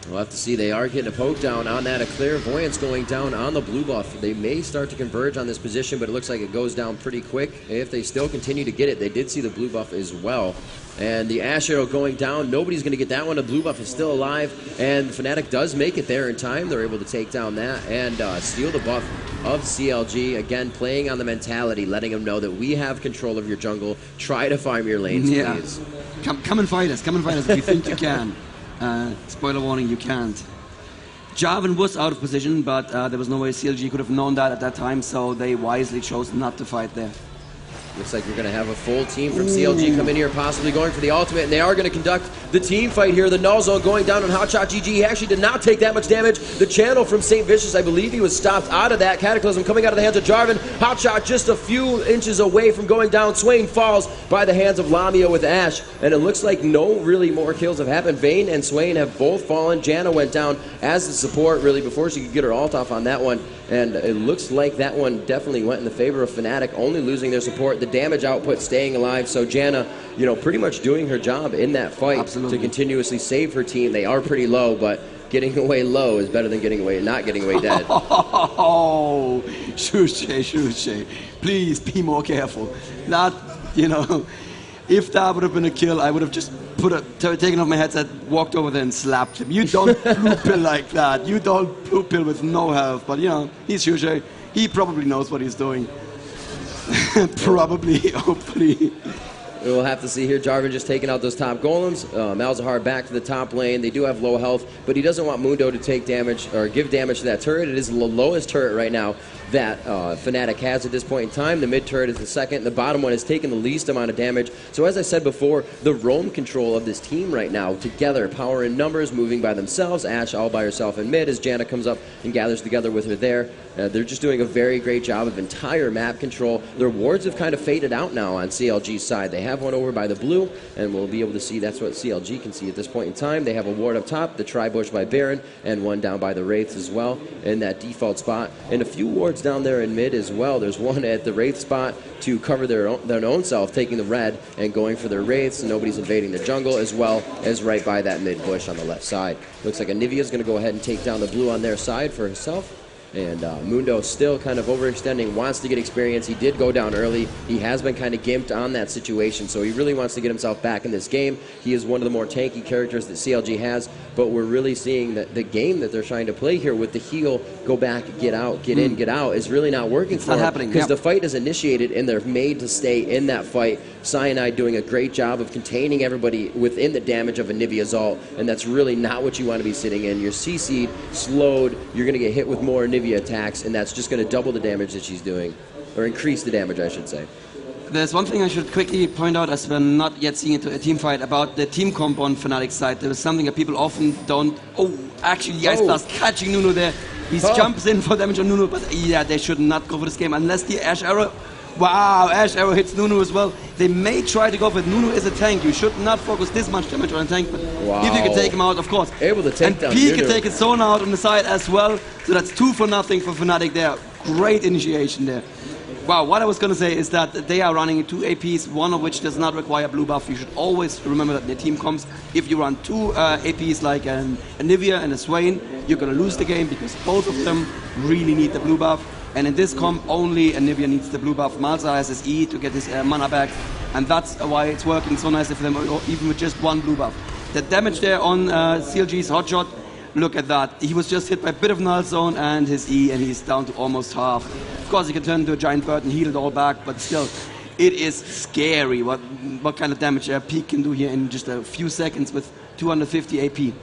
A: We'll have to see. They are getting a poke down on that. A clairvoyance going down on the blue buff. They may start to converge on this position, but it looks like it goes down pretty quick. If they still continue to get it, they did see the blue buff as well. And the Ash Arrow going down. Nobody's going to get that one. The blue buff is still alive, and Fnatic does make it there in time. They're able to take down that and steal the buff of CLG. Again, playing on the mentality, letting them know that we have control of your jungle. Try to farm your lanes, please.
B: Come and fight us. Come and fight us if you think you can. Spoiler warning, you can't. Jarvan was out of position, but there was no way CLG could have known that at that time, so they wisely chose not to fight there.
A: Looks like we're going to have a full team from CLG come in here, possibly going for the ultimate, and they are going to conduct the team fight here. The null zone going down on Hotshot GG. He actually did not take that much damage. The channel from St. Vicious, I believe he was stopped out of that. Cataclysm coming out of the hands of Jarvan. Hotshot just a few inches away from going down. Swain falls by the hands of Lamia with Ashe, and it looks like no really more kills have happened. Vayne and Swain have both fallen. Janna went down as the support, really, before she could get her ult off on that one. And it looks like that one definitely went in the favor of Fnatic, only losing their support. The damage output staying alive. So Janna, you know, pretty much doing her job in that fight to continuously save her team. They are pretty low, but getting away low is better than not getting away dead.
B: Oh, Shuche, please be more careful. Not, you know, if that would have been a kill, I would have just taken off my headset, walked over there and slapped him. You don't blue pill like that. You don't blue pill with no health. But, you know, he's Shuche. He probably knows what he's doing. Probably, hopefully.
A: We'll have to see here. Jarvan just taking out those top golems. Malzahar back to the top lane. They do have low health, but he doesn't want Mundo to take damage or give damage to that turret. It is the lowest turret right now that Fnatic has at this point in time. The mid turret is the second. The bottom one has taken the least amount of damage. So as I said before, the roam control of this team right now, together, power in numbers, moving by themselves. Ashe all by herself in mid as Janna comes up and gathers together with her there. They're just doing a very great job of entire map control. Their wards have kind of faded out now on CLG's side. They have one over by the blue, and we'll be able to see that's what CLG can see at this point in time. They have a ward up top, the Tri-Bush by Baron, and one down by the Wraiths as well in that default spot. And a few wards down there in mid as well. There's one at the Wraith spot to cover their own self, taking the red and going for their Wraiths. Nobody's invading the jungle, as well as right by that mid bush on the left side. Looks like Anivia's going to go ahead and take down the blue on their side for herself. And Mundo still kind of overextending, wants to get experience. He did go down early. He has been kind of gimped on that situation, so he really wants to get himself back in this game. He is one of the more tanky characters that CLG has, but we're really seeing that the game that they're trying to play here with the heal, go back, get out, get in, get out, is really not working for them. Because the fight is initiated, and they're made to stay in that fight. Cyanide doing a great job of containing everybody within the damage of Anivia's ult, and that's really not what you want to be sitting in. You're CC'd, slowed, you're going to get hit with more Anivia attacks, and that's just going to double the damage that she's doing, or increase the damage, I should say.
B: There's one thing I should quickly point out, as we're not yet seeing into a team fight, about the team comp on Fnatic's side. There is something that people often don't... Oh, actually, the Ice Blast catching Nuno there. He jumps in for damage on Nunu, but yeah, they should not go for this game unless the Ash Arrow. Wow, Ash Arrow hits Nunu as well. They may try to go for it. Nunu is a tank. You should not focus this much damage on a tank, but if you can take him out, of course.
A: Able to take down
B: P
A: Nunu.
B: can take his zone out on the side as well, so that's 2 for nothing for Fnatic there. Great initiation there. Wow, what I was going to say is that they are running 2 APs, one of which does not require blue buff. You should always remember that in the team comps, if you run 2 APs like a Nivea and a Swain, you're going to lose the game because both of them really need the blue buff. And in this comp, only a Nivea needs the blue buff. Malza has his E to get his mana back, and that's why it's working so nicely for them, even with just 1 blue buff. The damage there on CLG's hotshot, look at that. He was just hit by a bit of null zone and his E, and he's down to almost half. Of course, he can turn into a giant bird and heal it all back, but still, it is scary what kind of damage Peak can do here in just a few seconds with 250 AP.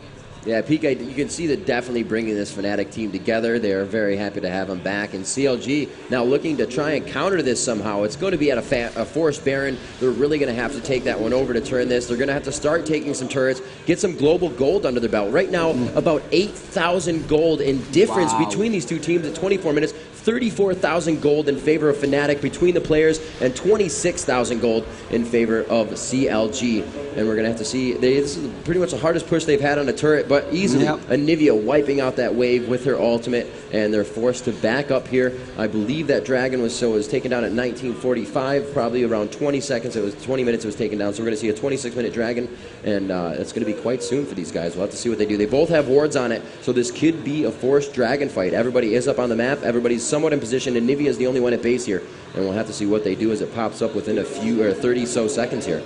A: Yeah, PK, you can see that definitely bringing this Fnatic team together. They are very happy to have him back. And CLG now looking to try and counter this somehow. It's going to be at a forced Baron. They're really going to have to take that one over to turn this. They're going to have to start taking some turrets, get some global gold under their belt. Right now, about 8,000 gold in difference between these two teams at 24 minutes. 34,000 gold in favor of Fnatic between the players and 26,000 gold in favor of CLG. And we're going to have to see, this is pretty much the hardest push they've had on a turret, but easily Anivia wiping out that wave with her ultimate, and they're forced to back up here. I believe that dragon was taken down at 1945, probably around 20 seconds. It was 20 minutes it was taken down, so we're going to see a 26-minute dragon, and it's going to be quite soon for these guys. We'll have to see what they do. They both have wards on it, so this could be a forced dragon fight. Everybody is up on the map. Everybody's somewhat in position, and Nivea is the only one at base here, and we'll have to see what they do as it pops up within a few or 30 so seconds here.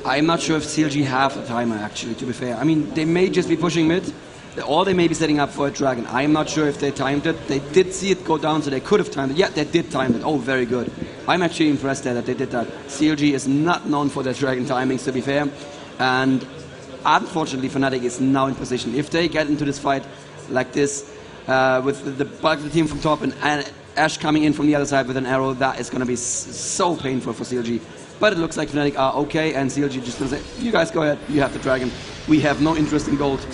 B: I'm not sure if CLG have the timer, actually, to be fair. I mean, they may just be pushing mid, or they may be setting up for a dragon. I'm not sure if they timed it. They did see it go down, so they could have timed it. Yeah, they did time it. Oh, very good. I'm actually impressed there that they did that. CLG is not known for their dragon timings, to be fair, and unfortunately, Fnatic is now in position. If they get into this fight like this, with the bulk of the team from top and Ash coming in from the other side with an arrow, that is going to be so painful for CLG. But it looks like Fnatic are okay, and CLG just going to say, you guys go ahead, you have the dragon. We have no interest in gold.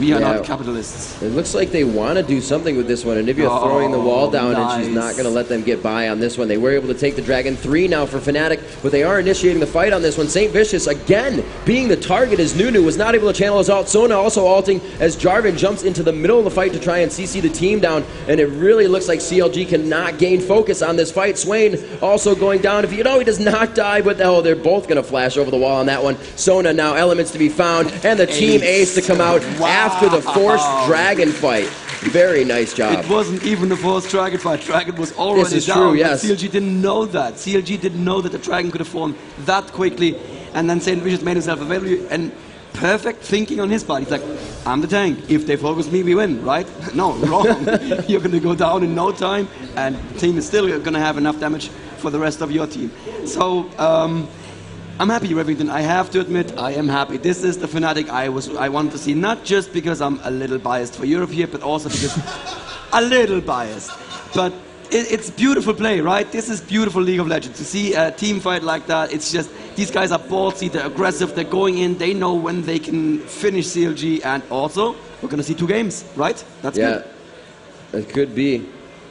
B: We are not capitalists.
A: It looks like they want to do something with this one. And Nivea throwing the wall down, and she's not going to let them get by on this one. They were able to take the dragon 3 now for Fnatic, but they are initiating the fight on this one. St. Vicious, again, being the target as Nunu was not able to channel his ult. Sona also ulting as Jarvan jumps into the middle of the fight to try and CC the team down, and it really looks like CLG cannot gain focus on this fight. Swain also going down. If you know, he does not die, but they're both going to flash over the wall on that one. Sona now elements to be found, and the team ace to come out after the forced dragon fight. Very nice job.
B: It wasn't even a forced dragon fight. Dragon was already
A: this is
B: down.
A: True, yes.
B: CLG didn't know that. CLG didn't know that the dragon could have fallen that quickly, and then St. Vicious made himself available, and perfect thinking on his part. He's like, I'm the tank. If they focus me, we win, right? No, wrong. You're going to go down in no time, and the team is still going to have enough damage for the rest of your team. So, I'm happy, Revington. I have to admit, I am happy. This is the Fnatic I wanted to see, not just because I'm a little biased for Europe here, but also because a little biased. But it's beautiful play, right? This is beautiful League of Legends. To see a team fight like that, it's just, these guys are ballsy, they're aggressive, they're going in, they know when they can finish CLG, and also, we're going to see 2 games, right? That's good.
A: Yeah, it could be.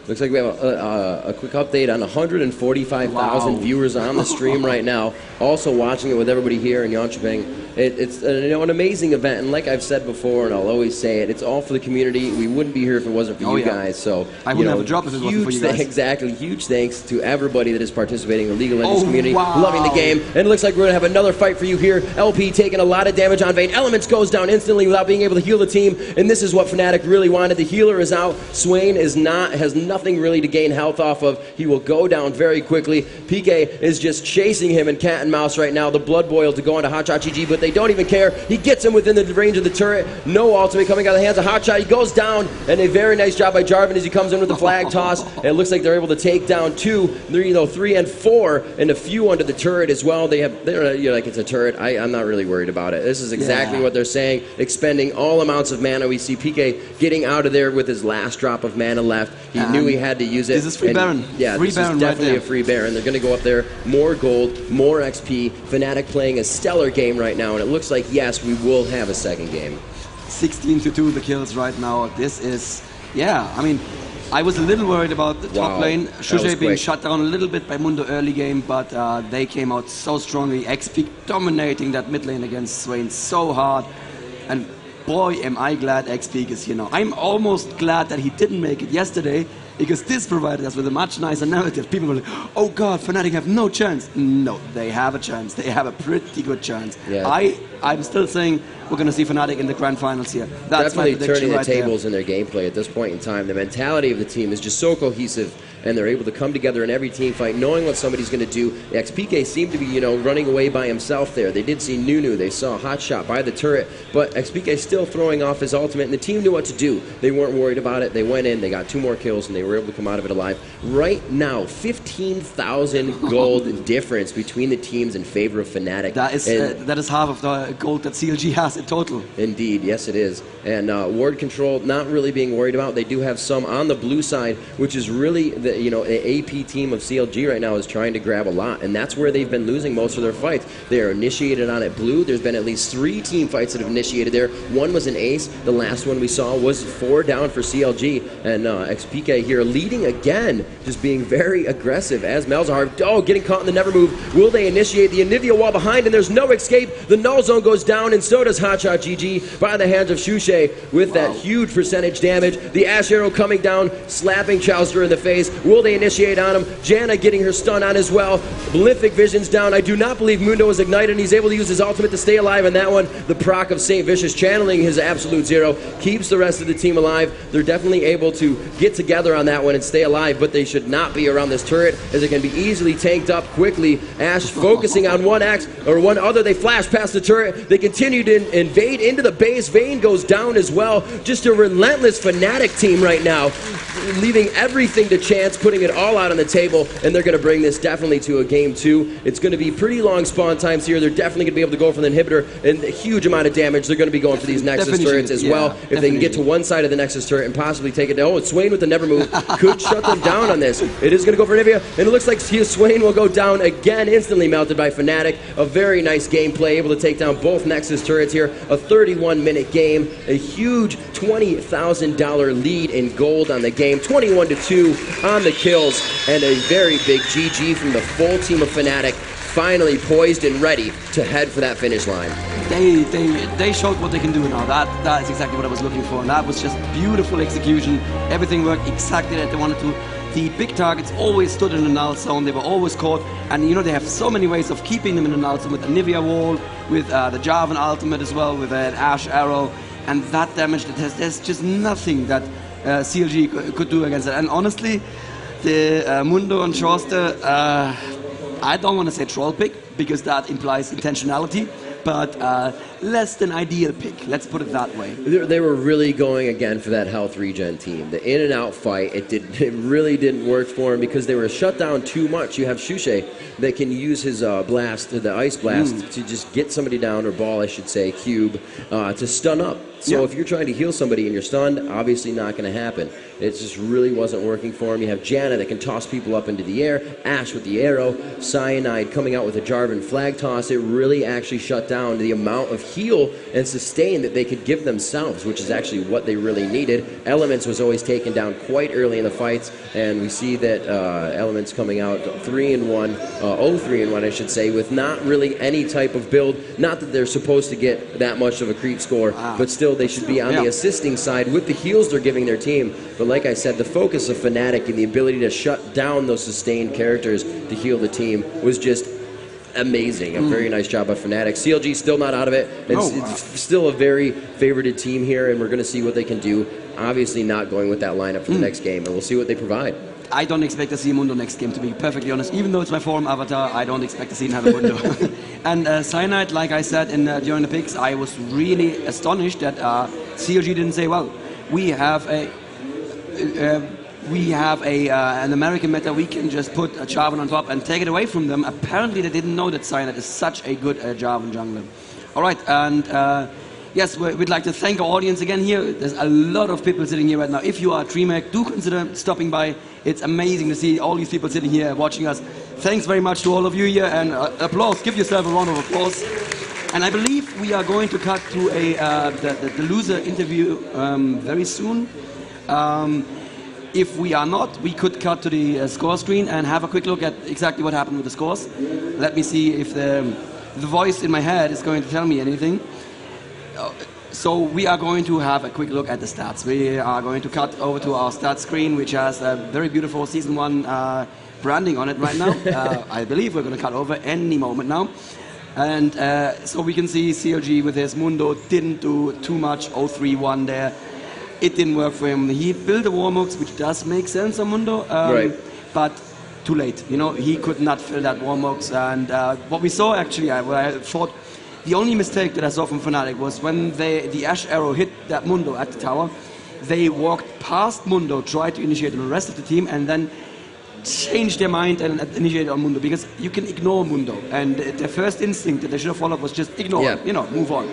A: Looks like we have a quick update on 145,000 viewers on the stream right now. Also watching it with everybody here in Championchip. It's an amazing event, and like I've said before, and I'll always say it, it's all for the community. We wouldn't be here if it wasn't for you guys. So
B: I wouldn't have a drop if it wasn't for you guys.
A: Exactly. Huge thanks to everybody that is participating in the League of Legends community, loving the game. And it looks like we're gonna have another fight for you here. LP taking a lot of damage on Vayne. Elements goes down instantly without being able to heal the team, and this is what Fnatic really wanted. The healer is out. Swain has nothing really to gain health off of. He will go down very quickly. PK is just chasing him in cat and mouse right now. The blood boil to go into Hotshot GG, but they don't even care. He gets him within the range of the turret. No ultimate coming out of the hands of Hotshot. He goes down, and a very nice job by Jarvan as he comes in with the flag toss. And it looks like they're able to take down 2, 3, and 4, and a few under the turret as well. They're like, it's a turret. I'm not really worried about it. This is exactly what they're saying. Expending all amounts of mana. We see PK getting out of there with his last drop of mana left. He knew he had to use it.
B: This is free Baron.
A: Yeah,
B: free
A: this
B: Baron
A: is definitely
B: right
A: a free Baron. They're going to go up there, more gold, more XP. Fnatic playing a stellar game right now, and it looks like, yes, we will have a second game.
B: 16-2 the kills right now. This is Yeah, I mean, I was a little worried about the top lane. Shushay being shut down a little bit by Mundo early game, but they came out so strongly. XP dominating that mid lane against Swain so hard. And boy, am I glad XP is here now. I'm almost glad that he didn't make it yesterday, because this provided us with a much nicer narrative. People were like, oh God, Fnatic have no chance. No, they have a chance. They have a pretty good chance. Yeah. I'm still saying we're going to see Fnatic in the grand finals here. That's
A: definitely turning the tables in their gameplay at this point in time. The mentality of the team is just so cohesive, and they're able to come together in every team fight, knowing what somebody's going to do. XPK seemed to be, running away by himself there. They did see Nunu. They saw Hotshot by the turret, but XPK still throwing off his ultimate, and the team knew what to do. They weren't worried about it. They went in, they got 2 more kills, and they were able to come out of it alive. Right now, 15,000 gold difference between the teams in favor of Fnatic.
B: That is half of the gold that CLG has in total.
A: Indeed, yes it is. And ward control, not really being worried about. They do have some on the blue side, which is really the AP team of CLG right now is trying to grab a lot, and that's where they've been losing most of their fights. They are initiated on it blue. There's been at least 3 team fights that have initiated there. One was an ace. The last one we saw was 4 down for CLG, and XPK here leading again, just being very aggressive as Malzahar, getting caught in the never move. Will they initiate the Anivia wall behind, and there's no escape. The null zone goes down, and so does Hotshot GG by the hands of Shushay with that huge percentage damage. The Ash Arrow coming down, slapping Chowster in the face. Will they initiate on him? Janna getting her stun on as well. Malefic Vision's down. I do not believe Mundo is ignited, and he's able to use his ultimate to stay alive in that one. The proc of St. Vicious channeling his absolute zero keeps the rest of the team alive. They're definitely able to get together on that one and stay alive, but they should not be around this turret, as it can be easily tanked up quickly. Ash focusing on one other. They flash past the turret. They continue to invade into the base. Vayne goes down as well. Just a relentless Fnatic team right now, leaving everything to chance, putting it all out on the table, and they're going to bring this definitely to a game 2. It's going to be pretty long spawn times here. They're definitely going to be able to go for the inhibitor, and a huge amount of damage. They're going to be going for these Nexus turrets as well. If they can get to one side of the Nexus turret and possibly take it down. Oh, it's Swain with the never move. Could shut them down on this. It is going to go for Anivia, and it looks like Swain will go down again, instantly melted by Fnatic. A very nice gameplay, able to take down both Nexus turrets here. A 31-minute game, a huge $20,000 lead in gold on the game, 21-2 on the kills, and a very big GG from the full team of Fnatic, finally poised and ready to head for that finish line.
B: They showed what they can do now. That is exactly what I was looking for, and that was just beautiful execution. Everything worked exactly that they wanted to. The big targets always stood in the null zone. They were always caught, and they have so many ways of keeping them in the null zone, with Anivia wall, with the Jarvan ultimate as well, with an Ash arrow, and that damage. There's just nothing that CLG could do against it. And honestly, the Mundo and Chauster, I don't want to say troll pick, because that implies intentionality, but less than ideal pick. Let's put it that way.
A: They were really going again for that health regen team. The in and out fight, it really didn't work for him, because they were shut down too much. You have Shushay that can use his blast, the ice blast, to just get somebody down, or ball, I should say, cube, to stun up. So if you're trying to heal somebody and you're stunned, obviously not going to happen. It just really wasn't working for him. You have Janna that can toss people up into the air, Ash with the arrow, Cyanide coming out with a Jarvan flag toss. It really actually shut down the amount of heal and sustain that they could give themselves, which is actually what they really needed. Elements was always taken down quite early in the fights, and we see that Elements coming out 3-1, 0-3-1 I should say, with not really any type of build. Not that they're supposed to get that much of a creep score, but still they should be on the assisting side with the heals they're giving their team. But like I said, the focus of Fnatic and the ability to shut down those sustained characters to heal the team was just amazing. A very nice job by Fnatic. CLG still not out of it. It's still a very favorited team here, and we're going to see what they can do. Obviously not going with that lineup for the next game, and we'll see what they provide.
B: I don't expect to see Mundo next game, to be perfectly honest. Even though it's my forum avatar, I don't expect to see him have a Mundo. And Cyanide, like I said during the picks, I was really astonished that CLG didn't say, well, we have an American meta, we can just put a Jarvan on top and take it away from them. Apparently they didn't know that Cyanide is such a good Jarvan jungler. Alright, and yes, we'd like to thank our audience again here. There's a lot of people sitting here right now. If you are a DreamHack, do consider stopping by. It's amazing to see all these people sitting here watching us. Thanks very much to all of you here, and applause. Give yourself a round of applause. And I believe we are going to cut to the loser interview very soon. If we are not, we could cut to the score screen and have a quick look at exactly what happened with the scores. Let me see if the voice in my head is going to tell me anything. So we are going to have a quick look at the stats. We are going to cut over to our stats screen, which has a very beautiful Season 1 branding on it right now. I believe we're going to cut over any moment now. And so we can see CLG with his Mundo didn't do too much, 0-3-1 there. It didn't work for him. He built a Warmux, which does make sense on Mundo,
A: right.
B: but too late. You know, he could not fill that Warmux. And what we saw actually, I thought the only mistake that I saw from Fnatic was when the Ash arrow hit that Mundo at the tower, they walked past Mundo, tried to initiate on the rest of the team, and then changed their mind and initiated on Mundo, because you can ignore Mundo. And their first instinct that they should have followed was just ignore, you know, move on.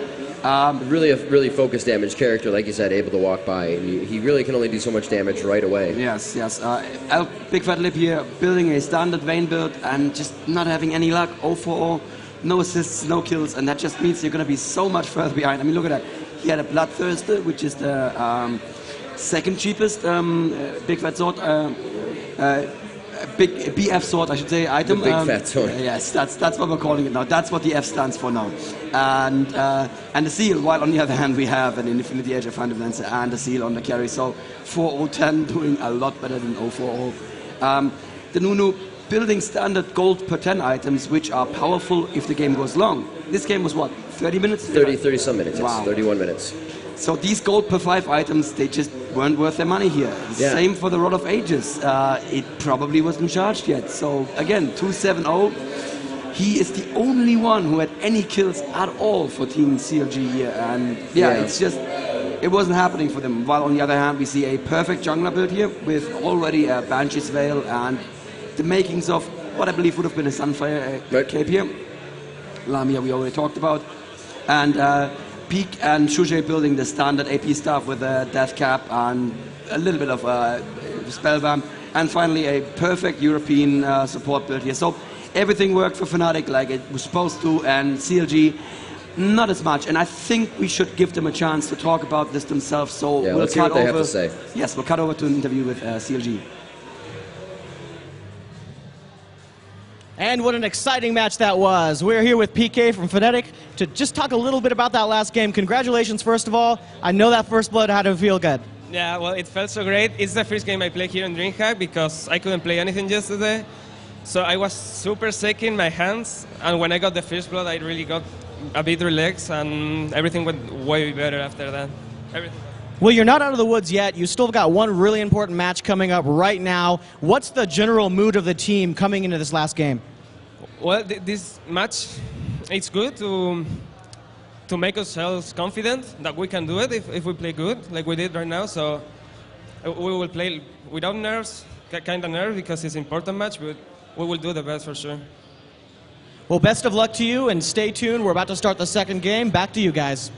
A: Really a really focused damage character, like you said, able to walk by, and he really can only do so much damage right away.
B: Yes, yes. Big Fat Lip here, building a standard Vayne build and just not having any luck, 0-4-0, no assists, no kills, and that just means you're going to be so much further behind. I mean, look at that. He had a Bloodthirster, which is the second cheapest Big Fat Sword, big BF sword, I should say, item.
A: The big fat sword.
B: Yes, that's what we're calling it now. That's what the F stands for now. And the seal, while on the other hand we have an Infinity Edge of FnaticMsi and the seal on the carry. So 4-0-10 doing a lot better than 0-4-0. The Nunu building standard gold per 10 items, which are powerful if the game goes long. This game was what, 30 minutes?
A: 30 some minutes,
B: wow.
A: Yes, 31 minutes.
B: So these gold per 5 items, they just weren't worth their money here.
A: Yeah.
B: Same for the Rod of Ages. It probably wasn't charged yet. So again, 2-7-0. He is the only one who had any kills at all for Team CLG here. And yeah, it's just, it wasn't happening for them. While on the other hand, we see a perfect jungler build here with already a Banshee's Veil and the makings of what I believe would have been a Sunfire cape here. Lamia we already talked about. And Peak and Shuje building the standard AP stuff with a death cap and a little bit of spellbomb, and finally a perfect European support build here. So everything worked for Fnatic like it was supposed to, and CLG not as much. And I think we should give them a chance to talk about this themselves. So
A: yeah,
B: we'll
A: let's hear
B: cut
A: what they
B: over.
A: have to say.
B: Yes, we'll cut over to an interview with CLG.
C: And what an exciting match that was. We're here with PK from Fnatic to just talk a little bit about that last game. Congratulations, first of all. I know that first blood had to feel good.
D: Yeah, well, it felt so great. It's the first game I played here in DreamHack because I couldn't play anything yesterday. So I was super sick in my hands. And when I got the first blood, I really got a bit relaxed, and everything went way better after that. Everything.
C: Well, you're not out of the woods yet. You still got one really important match coming up right now. What's the general mood of the team coming into this last game?
D: Well, this match, it's good to make ourselves confident that we can do it if we play good, like we did right now. So we will play without nerves, kind of nerves, because it's an important match, but we will do the best for sure.
C: Well, best of luck to you, and stay tuned. We're about to start the second game. Back to you guys.